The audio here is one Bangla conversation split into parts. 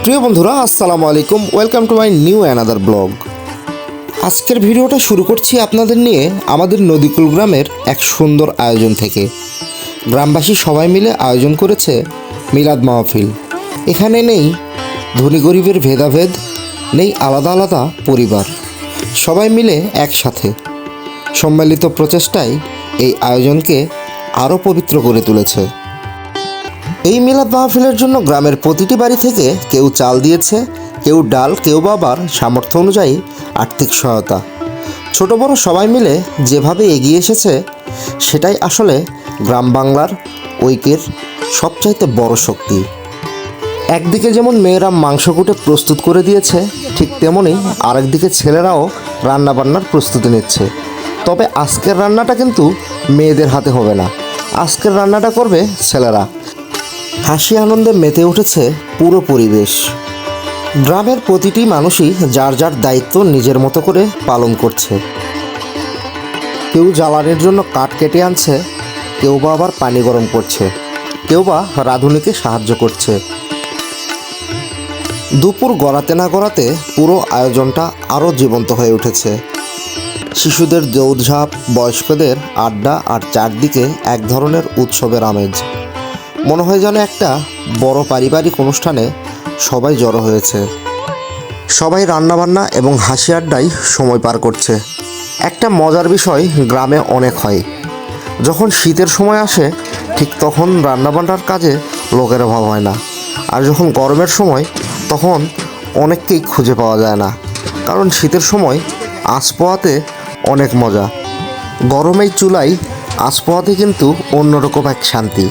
প্রিয় বন্ধুরা, আসসালামু আলাইকুম। Welcome to my new another blog. আজকের ভিডিওটা শুরু করছি আপনাদের নিয়ে আমাদের নদীকুল গ্রামের এক সুন্দর আয়োজন থেকে। গ্রামবাসী সবাই মিলে আয়োজন করেছে মিলাদ মাহফিল। এখানে নেই ধনী গরিবের ভেদাভেদ, নেই আলাদা আলাদা পরিবার, সবাই মিলে একসাথে সম্মিলিত প্রচেষ্টায় এই আয়োজনকে আরও পবিত্র করে তুলেছে। এই মিলাদ মাহফিলের জন্য গ্রামের প্রতিটি বাড়ি থেকে কেউ চাল দিয়েছে, কেউ ডাল, কেউ বা আবার সামর্থ্য অনুযায়ী আর্থিক সহায়তা। ছোট বড় সবাই মিলে যেভাবে এগিয়ে এসেছে সেটাই আসলে গ্রাম বাংলার ঐক্যের সবচাইতে বড় শক্তি। একদিকে যেমন মেয়েরা মাংস কুটে প্রস্তুত করে দিয়েছে, ঠিক তেমনই আরেকদিকে ছেলেরাও রান্নাবান্নার প্রস্তুতি নিচ্ছে। তবে আজকের রান্নাটা কিন্তু মেয়েদের হাতে হবে না, আজকের রান্নাটা করবে ছেলেরা। হাসি আনন্দে মেতে উঠেছে পুরো পরিবেশ। গ্রামের প্রতিটি মানুষই যার যার দায়িত্ব নিজের মতো করে পালন করছে। কেউ জ্বালানির জন্য কাঠ কেটে আনছে, কেউ বা আবার পানি গরম করছে, কেউ বা রাঁধুনিকে সাহায্য করছে। দুপুর গড়াতে না গড়াতে পুরো আয়োজনটা আরও জীবন্ত হয়ে উঠেছে। শিশুদের দৌড়ঝাঁপ, বয়স্কদের আড্ডা, আর চারদিকে এক ধরনের উৎসবের আমেজ। মনে হয় যেন একটা বড় পারিবারিক অনুষ্ঠানে সবাই জড়ো হয়েছে। সবাই রান্নাবান্না এবং হাসি আড্ডায় সময় পার করছে। একটা মজার বিষয় গ্রামে অনেক হয়, যখন শীতের সময় আসে ঠিক তখন রান্নাবান্নার কাজে লোকের অভাব হয় না। আর যখন গরমের সময় তখন অনেককেই খুঁজে পাওয়া যায় না, কারণ শীতের সময় আঁচ পোহাতে অনেক মজা। গরমেই চুলায় আঁচ পোহাতে কিন্তু অন্যরকম এক শান্তি।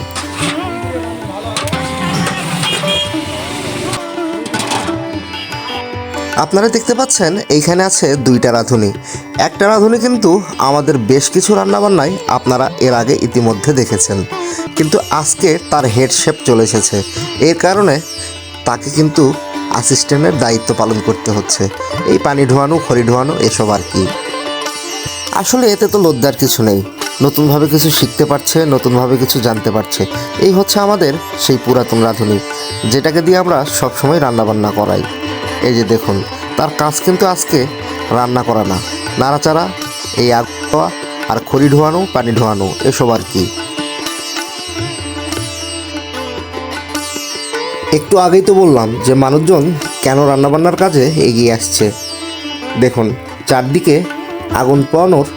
আপনারা দেখতে পাচ্ছেন এইখানে আছে দুইটা রাঁধুনি। একটা রাঁধুনি কিন্তু আমাদের বেশ কিছু রান্নাবান্নায় আপনারা এর আগে ইতিমধ্যে দেখেছেন, কিন্তু আজকে তার হেড শেফ চলে এসেছে। এর কারণে তাকে কিন্তু অ্যাসিস্ট্যান্টের দায়িত্ব পালন করতে হচ্ছে। এই পানি ঢোয়ানো, খড়ি ঢোয়ানো, এসব আর কি। আসলে এতে তো লজ্জার কিছু নেই, নতুনভাবে কিছু শিখতে পারছে, নতুনভাবে কিছু জানতে পারছে। এই হচ্ছে আমাদের সেই পুরাতন রাঁধুনি, যেটাকে দিয়ে আমরা সবসময় রান্নাবান্না করাই। এই যে দেখুন, তার কাজ কিন্তু আজকে রান্না করা না, নাড়াচাড়া, এই আগ দেওয়া, আর খড়ি ঢোয়ানো, পানি ঢোয়ানো, এসব আর কি। একটু আগেই তো বললাম যে মানুষজন কেন রান্নাবান্নার কাজে এগিয়ে আসছে। দেখুন, চারদিকে আগুন পোয়ানোর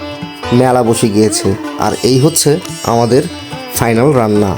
মেলা বসে গিয়েছে, আর এই হচ্ছে আমাদের ফাইনাল রান্না।